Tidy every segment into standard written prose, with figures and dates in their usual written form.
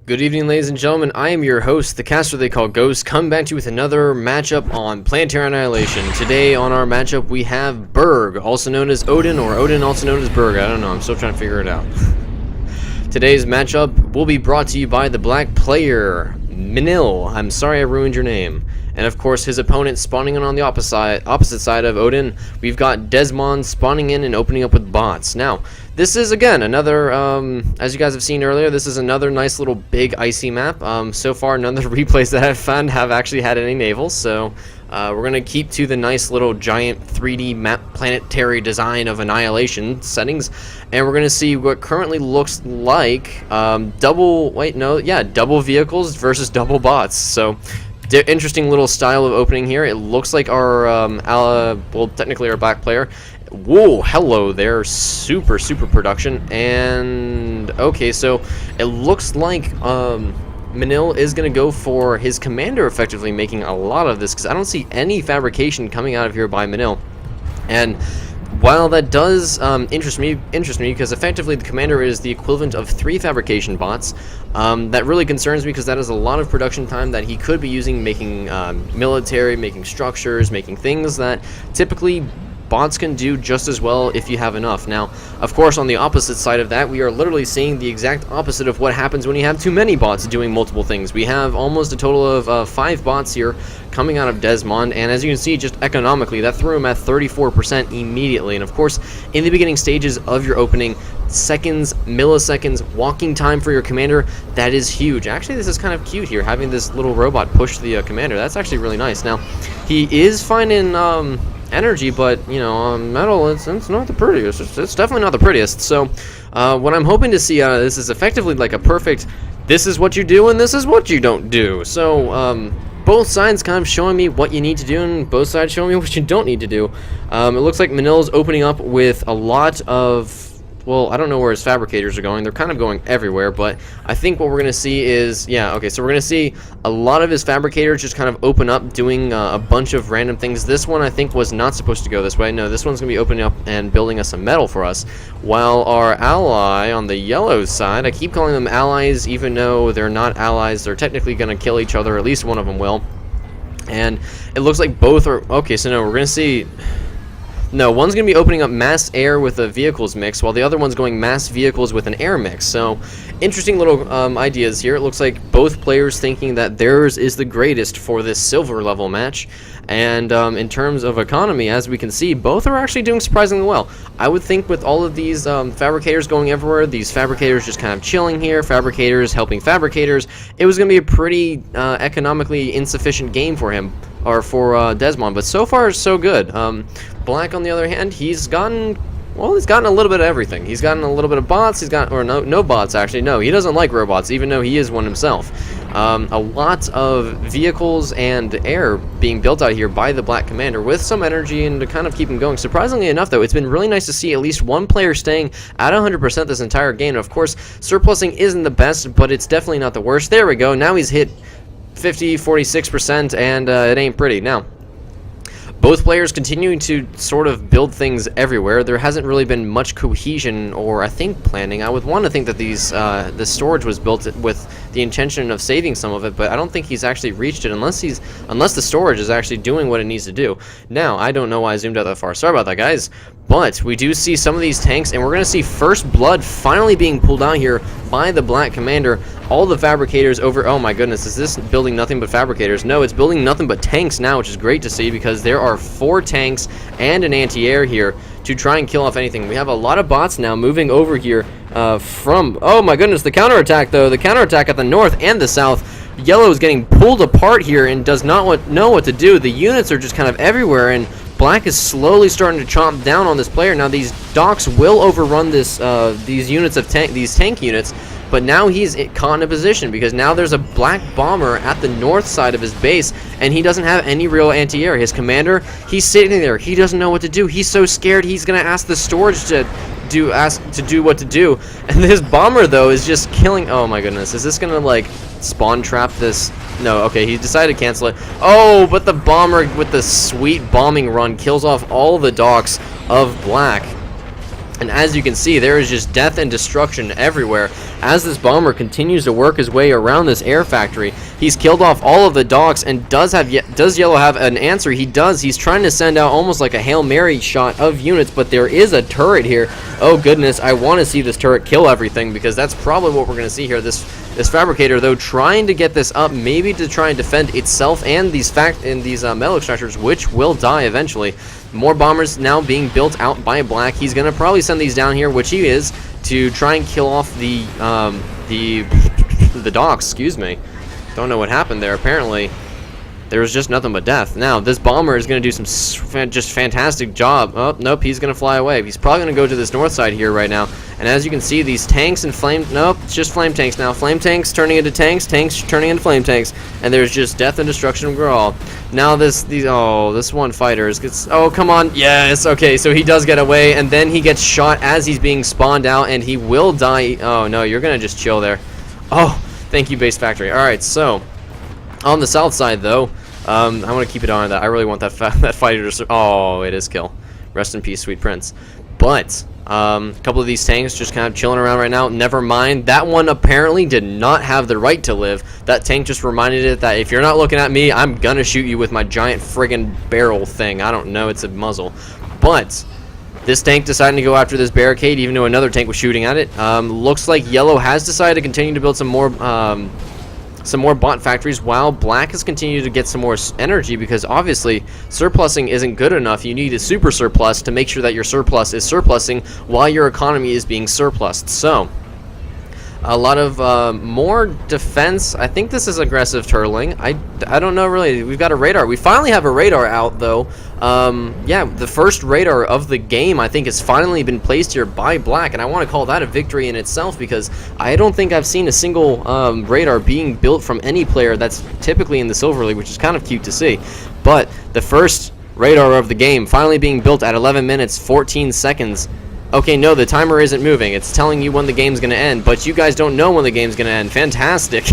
Good evening, ladies and gentlemen. I am your host, the caster they call Ghost, coming back to you with another matchup on Planetary Annihilation. Today on our matchup we have Berg, also known as Odin, or Odin, also known as Berg. I don't know, I'm still trying to figure it out. Today's matchup will be brought to you by the black player, Mnill. I'm sorry I ruined your name. And of course his opponent spawning in on the opposite side of Odin, we've got Desomond spawning in and opening up with bots. Now, this is again another, as you guys have seen earlier, this is another nice little big icy map. So far none of the replays that I've found have actually had any navels, so we're going to keep to the nice little giant 3D map planetary design of Annihilation settings, and we're going to see what currently looks like double vehicles versus double bots. So interesting little style of opening here. It looks like our technically our black player. Whoa, hello there, super production. And okay, so it looks like Mnill is going to go for his commander, effectively making a lot of this, because I don't see any fabrication coming out of here by Mnill. And while that does interest me, because effectively the commander is the equivalent of 3 fabrication bots, that really concerns me, because that is a lot of production time that he could be using making military, making structures, making things that typically bots can do just as well if you have enough. Now, of course, on the opposite side of that, we are literally seeing the exact opposite of what happens when you have too many bots doing multiple things. We have almost a total of 5 bots here coming out of Desomond, and as you can see, just economically, that threw him at 34% immediately. And of course, in the beginning stages of your opening, seconds, milliseconds, walking time for your commander, that is huge. Actually, this is kind of cute here, having this little robot push the commander. That's actually really nice. Now, he is finding energy, but you know, metal, it's not the prettiest. It's definitely not the prettiest. So what I'm hoping to see out of this is effectively like a perfect, this is what you do and this is what you don't do. So both sides kind of showing me what you need to do, and both sides showing me what you don't need to do. It looks like Mnill's opening up with a lot of, well, I don't know where his fabricators are going. They're kind of going everywhere, but I think what we're going to see is, yeah, okay, so we're going to see a lot of his fabricators just kind of open up, doing a bunch of random things. This one, I think, was not supposed to go this way. No, this one's going to be opening up and building us some metal for us, while our ally on the yellow side, I keep calling them allies, even though they're not allies. They're technically going to kill each other, at least one of them will. And it looks like both are, okay, so no, we're going to see, no, one's going to be opening up mass air with a vehicles mix, while the other one's going mass vehicles with an air mix. So, interesting little ideas here. It looks like both players thinking that theirs is the greatest for this silver level match. And in terms of economy, as we can see, both are actually doing surprisingly well. I would think with all of these fabricators going everywhere, these fabricators just kind of chilling here, fabricators helping fabricators, it was going to be a pretty economically insufficient game for him, or for Desomond, but so far so good. Black, on the other hand, he's gotten a little bit of everything. He's gotten a little bit of bots, no bots actually, no, he doesn't like robots, even though he is one himself. A lot of vehicles and air being built out here by the black commander with some energy and to kind of keep him going. Surprisingly enough, though, it's been really nice to see at least one player staying at 100% this entire game. And of course, surplusing isn't the best, but it's definitely not the worst. There we go, now he's hit 46%, and it ain't pretty. Now, both players continuing to sort of build things everywhere. There hasn't really been much cohesion or, I think, planning. I would want to think that the storage was built with the intention of saving some of it, but I don't think he's actually reached it unless the storage is actually doing what it needs to do. Now, I don't know why I zoomed out that far. Sorry about that, guys. But we do see some of these tanks, and we're going to see first blood finally being pulled out here by the black commander. All the fabricators over, oh my goodness, is this building nothing but fabricators? No, it's building nothing but tanks now, which is great to see, because there are 4 tanks and an anti-air here to try and kill off anything. We have a lot of bots now moving over here from, oh my goodness, the counterattack though, the counterattack at the north and the south. Yellow is getting pulled apart here and does not know what to do. The units are just kind of everywhere, and Black is slowly starting to chomp down on this player. Now these docks will overrun these units of these tank units, but now he's caught in a position because now there's a black bomber at the north side of his base, and he doesn't have any real anti-air. His commander, he's sitting there. He doesn't know what to do. He's so scared. He's gonna ask the storage to do what to do, and this bomber though is just killing. Oh my goodness, is this gonna like spawn trap this? No, okay, he decided to cancel it. Oh, but the bomber with the sweet bombing run kills off all the docks of Black. And as you can see, there is just death and destruction everywhere as this bomber continues to work his way around this air factory. He's killed off all of the docks, and does Yellow have an answer? He does. He's trying to send out almost like a Hail Mary shot of units, but there is a turret here. Oh goodness, I want to see this turret kill everything, because that's probably what we're going to see here. This fabricator, though, trying to get this up, maybe to try and defend itself and these metal extractors, which will die eventually. More bombers now being built out by Black. He's going to probably send these down here, which he is, to try and kill off the docks. Excuse me. Don't know what happened there. Apparently, there was just nothing but death. Now, this bomber is going to do some just fantastic job. Oh, nope, he's going to fly away. He's probably going to go to this north side here right now. And as you can see, these tanks and flame... Nope, it's just flame tanks now. Flame tanks turning into tanks, tanks turning into flame tanks. And there's just death and destruction for all. Now this one fighter gets... Oh, come on. Yes, okay, so he does get away. And then he gets shot as he's being spawned out. And he will die. Oh, no, you're going to just chill there. Oh, thank you, base factory. All right, so... On the south side, though, I want to keep it on that. I really want that fighter to... Oh, it is kill. Rest in peace, sweet prince. But a couple of these tanks just kind of chilling around right now. Never mind. That one apparently did not have the right to live. That tank just reminded it that if you're not looking at me, I'm going to shoot you with my giant friggin' barrel thing. I don't know. It's a muzzle. But... this tank deciding to go after this barricade, even though another tank was shooting at it. Looks like Yellow has decided to continue to build some more bot factories, while Black has continued to get some more energy, because obviously surplusing isn't good enough. You need a super surplus to make sure that your surplus is surplusing while your economy is being surplused. So a lot of more defense. I think this is aggressive turtling. I don't know really. We've got a radar. We finally have a radar out, though. Yeah, the first radar of the game, I think, has finally been placed here by Black, and I want to call that a victory in itself, because I don't think I've seen a single radar being built from any player that's typically in the Silver League, which is kind of cute to see. But the first radar of the game finally being built at 11 minutes 14 seconds. Okay, no, the timer isn't moving. It's telling you when the game's going to end, but you guys don't know when the game's going to end. Fantastic.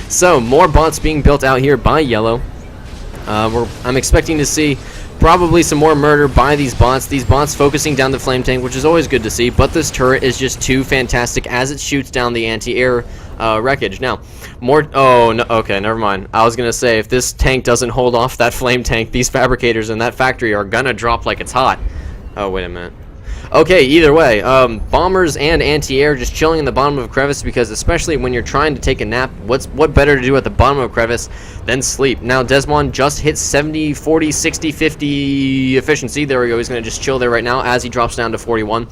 So, more bots being built out here by Yellow. I'm expecting to see probably some more murder by these bots focusing down the flame tank, which is always good to see, but this turret is just too fantastic as it shoots down the anti-air wreckage. Now, more... Oh, no, okay, never mind. I was going to say, if this tank doesn't hold off that flame tank, these fabricators in that factory are going to drop like it's hot. Oh, wait a minute. Okay, either way, bombers and anti-air just chilling in the bottom of a crevice, because especially when you're trying to take a nap, what better to do at the bottom of a crevice than sleep? Now, Desomond just hit 70, 40, 60, 50 efficiency. There we go. He's going to just chill there right now as he drops down to 41.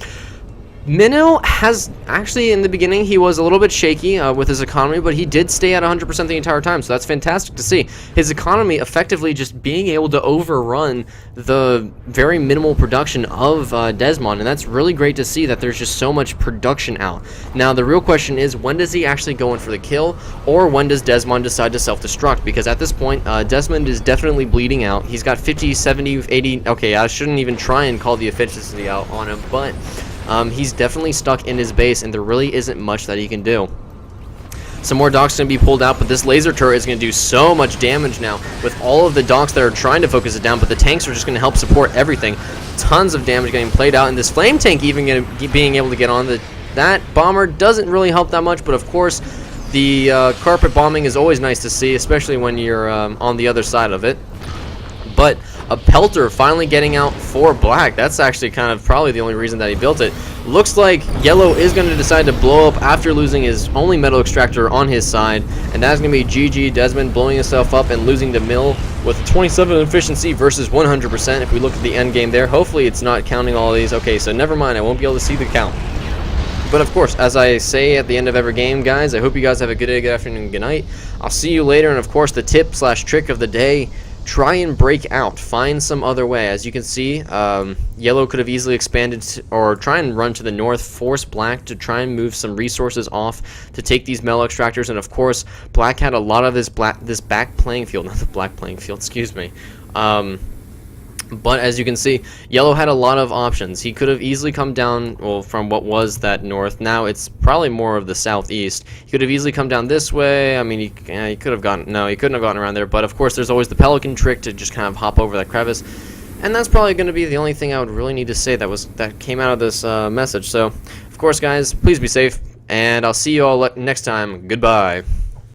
Mnill has, actually, in the beginning, he was a little bit shaky with his economy, but he did stay at 100% the entire time, so that's fantastic to see. His economy effectively just being able to overrun the very minimal production of Desomond, and that's really great to see that there's just so much production out. Now, the real question is, when does he actually go in for the kill, or when does Desomond decide to self-destruct? Because at this point, Desomond is definitely bleeding out. He's got 50, 70, 80... Okay, I shouldn't even try and call the efficiency out on him, but... he's definitely stuck in his base, and there really isn't much that he can do. Some more docks going to be pulled out, but this laser turret is going to do so much damage now with all of the docks that are trying to focus it down, but the tanks are just going to help support everything. Tons of damage getting played out, and this flame tank even being able to get on. That bomber doesn't really help that much, but of course the carpet bombing is always nice to see, especially when you're on the other side of it. But a pelter finally getting out for Black. That's actually kind of probably the only reason that he built it. Looks like Yellow is going to decide to blow up after losing his only metal extractor on his side, and that's going to be GG. Desomond blowing himself up and losing to Mnill with 27 efficiency versus 100%. If we look at the end game there, hopefully it's not counting all these. Okay, so never mind, I won't be able to see the count. But of course, as I say at the end of every game, guys, I hope you guys have a good day, good afternoon, good night. I'll see you later, and of course the tip/trick of the day: try and break out. Find some other way. As you can see, Yellow could have easily expanded or try and run to the north, force Black to try and move some resources off to take these metal extractors. And of course, Black had a lot of this back playing field, not the black playing field, excuse me. But as you can see, Yellow had a lot of options. He could have easily come down, well, from what was that north. Now it's probably more of the southeast. He could have easily come down this way. I mean, he could have gone, no, he couldn't have gotten around there. But of course, there's always the pelican trick to just kind of hop over that crevice. And that's probably going to be the only thing I would really need to say that came out of this message. So, of course, guys, please be safe, and I'll see you all next time. Goodbye.